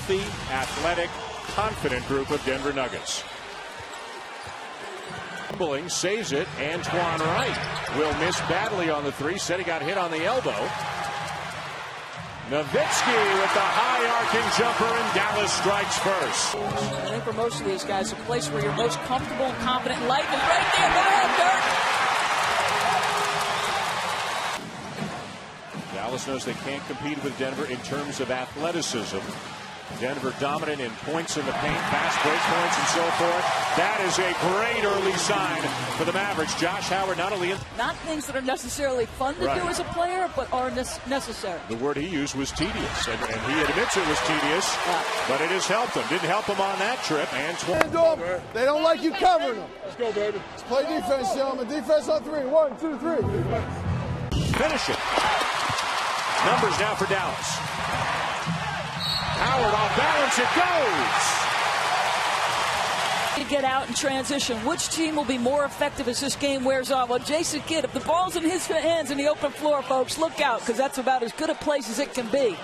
healthy, athletic, confident group of Denver Nuggets. Fumbling, saves it. Antoine Wright will miss badly on the three. Said he got hit on the elbow. Nowitzki with the high arcing jumper, and Dallas strikes first. I think for most of these guys, a place where you're most comfortable and confident and light is right there. Go ahead, Dirk. Dallas knows they can't compete with Denver in terms of athleticism. Denver dominant in points in the paint, fast break points, and so forth. That is a great early sign for the Mavericks. Josh Howard not only not things that are necessarily fun to do as a player, but are necessary. The word he used was tedious, and he admits it was tedious, but it has helped him. Didn't help him on that trip. They don't like you covering them. Let's go, baby. Let's play defense, gentlemen. Defense on three. 1, 2, 3. Finish it. Numbers now for Dallas. Howard off balance, it goes. To get out and transition. Which team will be more effective as this game wears on? Well, Jason Kidd, if the ball's in his hands in the open floor, folks, look out, because that's about as good a place as it can be.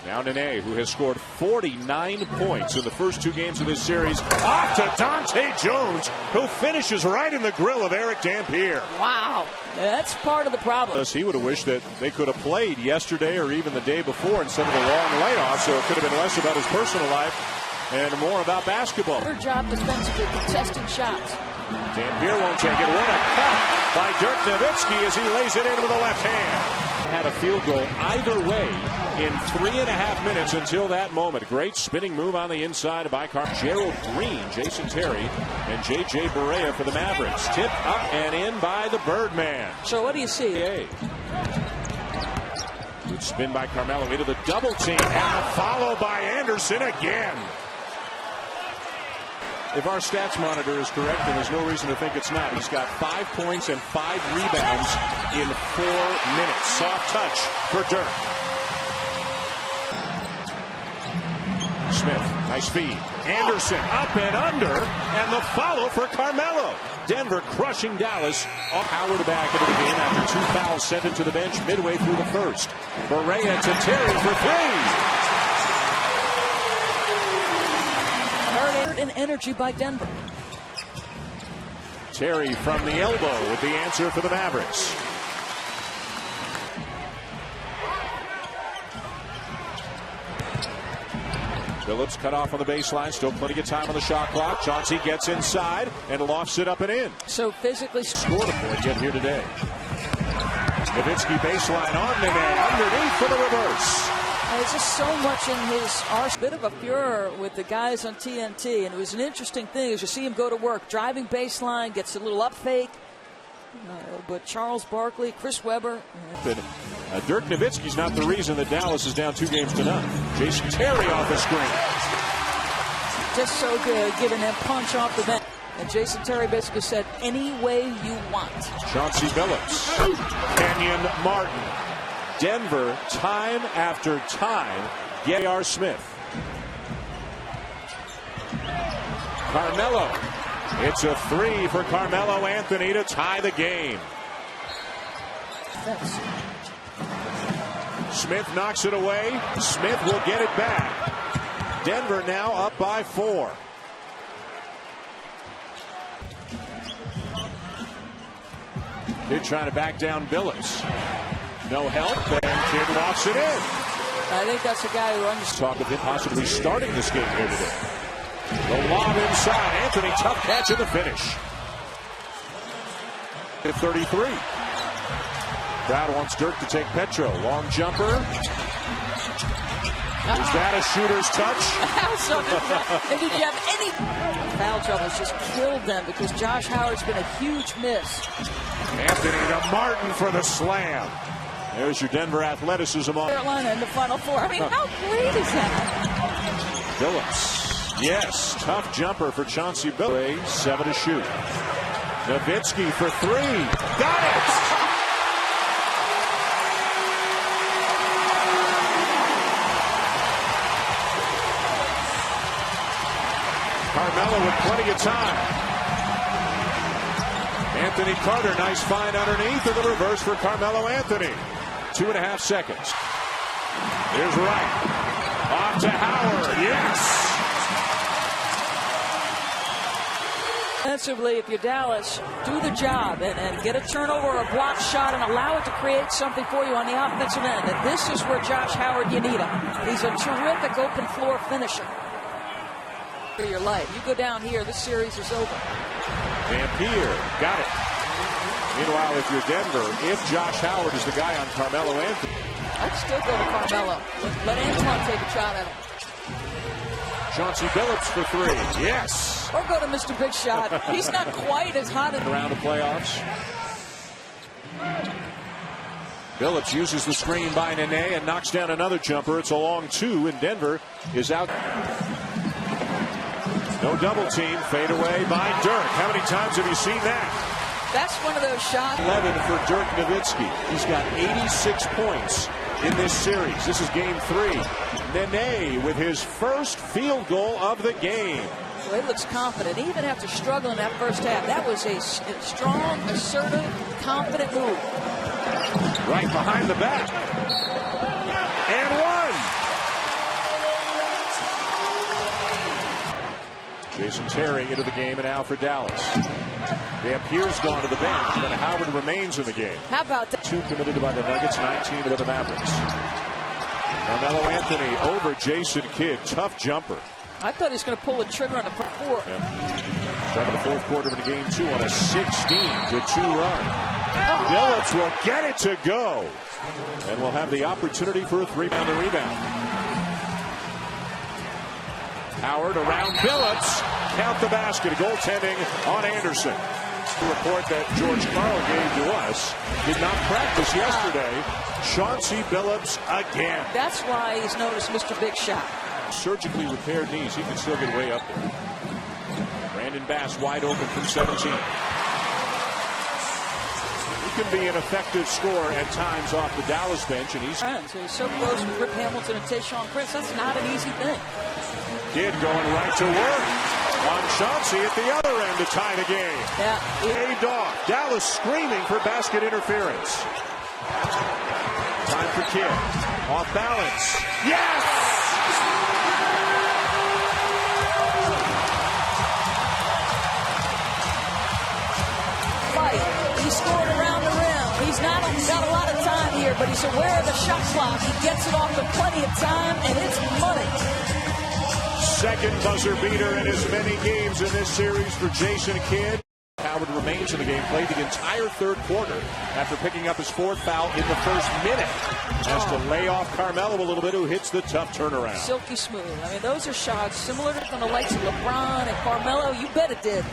Now Nene, who has scored 49 points in the first two games of this series. Off to Dante Jones, who finishes right in the grill of Eric Dampier. Wow, that's part of the problem. He would have wished that they could have played yesterday or even the day before instead of a long layoff, so it could have been less about his personal life and more about basketball. Their job defensively, contesting shots. Dampier won't take it. What a cut by Dirk Nowitzki as he lays it in with the left hand. Had a field goal either way in 3.5 minutes until that moment. Great spinning move on the inside by Gerald Green, Jason Terry, and J.J. Barea for the Mavericks. Tipped up and in by the Birdman. So what do you see? Good spin by Carmelo into the double team, and a follow by Anderson again. If our stats monitor is correct, and there's no reason to think it's not, he's got 5 points and 5 rebounds in 4 minutes. Soft touch for Dirk. Smith, nice feed. Anderson up and under, and the follow for Carmelo. Denver crushing Dallas. Howard back into the game after 2 fouls sent him to the bench midway through the first. Barea to Terry for 3. And energy by Denver. Terry from the elbow with the answer for the Mavericks. Phillips cut off on the baseline. Still plenty of time on the shot clock. Chauncey gets inside and lofts it up and in. So physically scored a point yet here today. Nowitzki baseline on Nene underneath for the reverse. There's just so much in his arsenal. Bit of a furor with the guys on TNT, and it was an interesting thing as you see him go to work. Driving baseline, gets a little up fake. But Charles Barkley, Chris Webber. Dirk Nowitzki's not the reason that Dallas is down 2 games to none. Jason Terry off the screen. Just so good, giving them punch off the bench. And Jason Terry basically said, any way you want. Chauncey Billups. Kenyon Martin. Denver, time after time, J.R. Smith. Carmelo. It's a 3 for Carmelo Anthony to tie the game. Smith knocks it away. Smith will get it back. Denver now up by 4. They're trying to back down Billups. No help, and Kidd lofts it in. I think that's a guy who understands. Talk of him possibly starting this game here today. The lob inside. Anthony, tough catch in the finish. At 33. Crowd wants Dirk to take Petro. Long jumper. Is that a shooter's touch? And did you have any foul trouble? Just killed them because Josh Howard's been a huge miss. Anthony to Martin for the slam. There's your Denver athleticism on Carolina in the Final Four. I mean, how great is that? Phillips. Yes, tough jumper for Chauncey Billups. 7 to shoot. Nowitzki for 3. Got it! Carmelo with plenty of time. Anthony Carter, nice find underneath, and the reverse for Carmelo Anthony. 2.5 seconds. Here's Wright. to Howard. Yes. Defensively, if you're Dallas, do the job and get a turnover or a block shot and allow it to create something for you on the offensive end. And this is where Josh Howard, you need him. He's a terrific open floor finisher. For your life. You go down here, this series is over. Vampire got it. Meanwhile, if you're Denver, if Josh Howard is the guy on Carmelo Anthony. I'd still go to Carmelo. Let Antoine take a shot at him. Chauncey Billups for three. Yes. Or go to Mr. Big Shot. He's not quite as hot as around the playoffs. Billups uses the screen by Nene and knocks down another jumper. It's a long two, and Denver is out. No double team. Fade away by Dirk. How many times have you seen that? That's one of those shots. 11 for Dirk Nowitzki. He's got 86 points in this series. This is game 3. Nene with his first field goal of the game. Well, he looks confident, even after struggling that first half. That was a strong, assertive, confident move. Right behind the back. And one. Jason Terry into the game, and now for Dallas. Vampire's gone to the bench, but Howard remains in the game. How about that? 2 committed by the Nuggets, 19 to the Mavericks. Carmelo Anthony over Jason Kidd. Tough jumper. I thought he was going to pull the trigger on the front four. Yeah. Start of the fourth quarter of the game 2 on a 16-2 run. Billups will get it to go. And will have the opportunity for a 3-pounder rebound. Howard around Billups. Count the basket. Goaltending on Anderson. The report that George Karl gave to us did not practice yesterday. Chauncey Billups again. That's why he's known as Mr. Big Shot. Surgically repaired knees. He can still get way up there. Brandon Bass wide open from 17. He can be an effective scorer at times off the Dallas bench, and he's so close with Rip Hamilton and Tayshaun Prince. That's not an easy thing. Kidd going right to work on Chauncey at the other end to tie the game. Yeah. A-Dog. Dallas screaming for basket interference. Time for Kidd. Off balance. Yes! He scored around the rim. He's not got a lot of time here, but he's aware of the shot clock. He gets it off with plenty of time, and it's money. Second buzzer beater in as many games in this series for Jason Kidd. Howard remains in the game, played the entire third quarter after picking up his 4th foul in the first minute. Has to lay off Carmelo a little bit, who hits the tough turnaround. Silky smooth. I mean, those are shots similar to the likes of LeBron and Carmelo. You bet it did.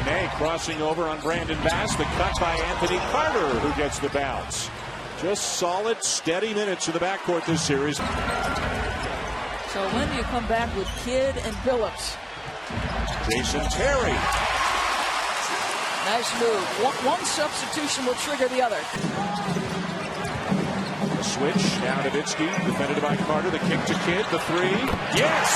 Nene crossing over on Brandon Bass. The cut by Anthony Carter, who gets the bounce. Just solid, steady minutes in the backcourt this series. So when do you come back with Kidd and Billups? Jason Terry. Nice move. One substitution will trigger the other. Switch. Now Nowitzki, defended by Carter. The kick to Kidd. The three. Yes!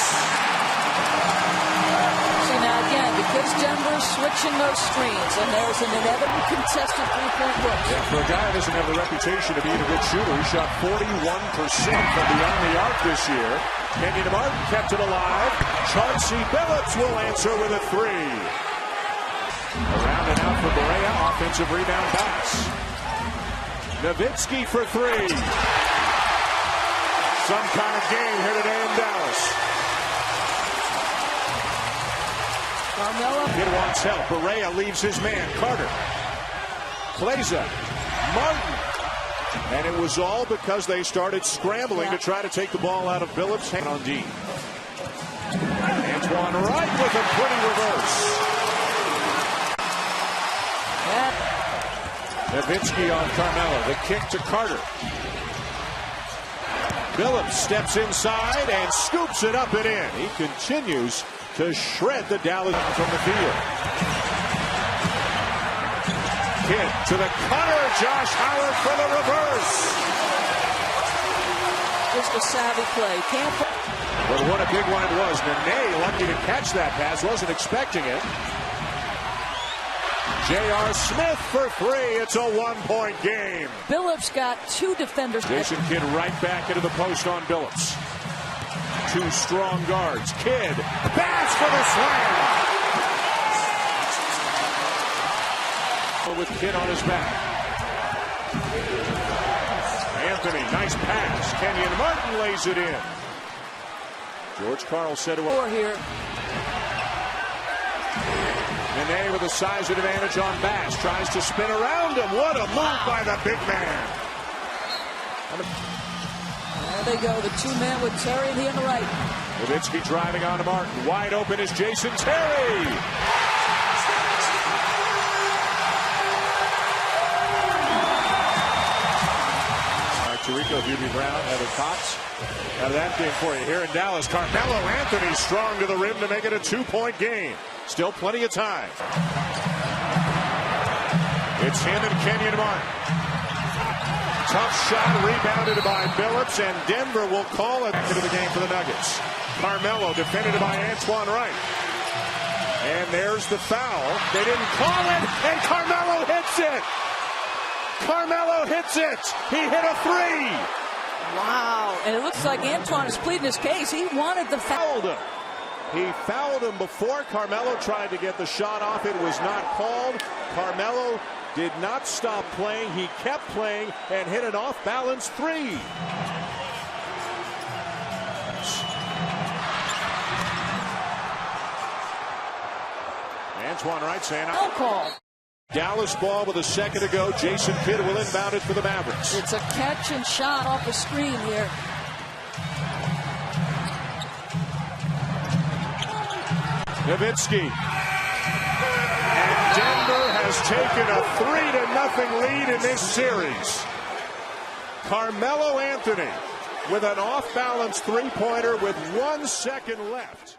See, now again, because Denver's switching those screens, and there's an inevitable contested three-point look. Yeah, for a guy who doesn't have the reputation of being a good shooter, he shot 41% from beyond the arc this year. Kenyon Martin kept it alive. Chauncey Billups will answer with a three. Around and out for Berea. Offensive rebound pass. Nowitzki for three. Some kind of game here today in Dallas. Carmelo. Kidd wants help. Berea leaves his man. Carter. Kleza. Martin. And it was all because they started scrambling to try to take the ball out of Billups' hand on D. Antoine Wright with a pretty reverse. Nowitzki on Carmelo. The kick to Carter. Billups steps inside and scoops it up and in. He continues to shred the Dallas from the field. Kidd to the cutter. Josh Howard for the reverse. Just a savvy play. But what a big one it was. Nene lucky to catch that pass. Wasn't expecting it. J.R. Smith for three. It's a 1-point game. Billups got 2 defenders. Jason Kidd right back into the post on Billups. Two strong guards. Kidd, pass for the slam. With Kidd on his back. Anthony, nice pass. Kenyon Martin lays it in. George Karl said to him here. Nene with a size advantage on Bass. Tries to spin around him. What a move by the big man. There they go. The two-man with Terry and he on the right. Nowitzki driving on to Martin. Wide open is Jason Terry. Tirico, Hubie Brown, Evan Cox. Out of that game for you here in Dallas. Carmelo Anthony strong to the rim to make it a 2-point game. Still plenty of time. It's him and Kenyon Martin. Tough shot rebounded by Billups, and Denver will call it into the game for the Nuggets. Carmelo defended by Antoine Wright. And there's the foul. They didn't call it, and Carmelo hits it. Carmelo hits it. He hit a three. Wow. And it looks like Antoine is pleading his case. He wanted the foul. He fouled him before Carmelo tried to get the shot off. It was not called. Carmelo did not stop playing. He kept playing and hit an off-balance three. Antoine Wright saying, "No call." Dallas ball with a second to go. Jason Kidd will inbound it for the Mavericks. It's a catch and shot off the screen here. Nowitzki. And Denver has taken a 3-0 lead in this series. Carmelo Anthony with an off-balance three-pointer with 1 second left.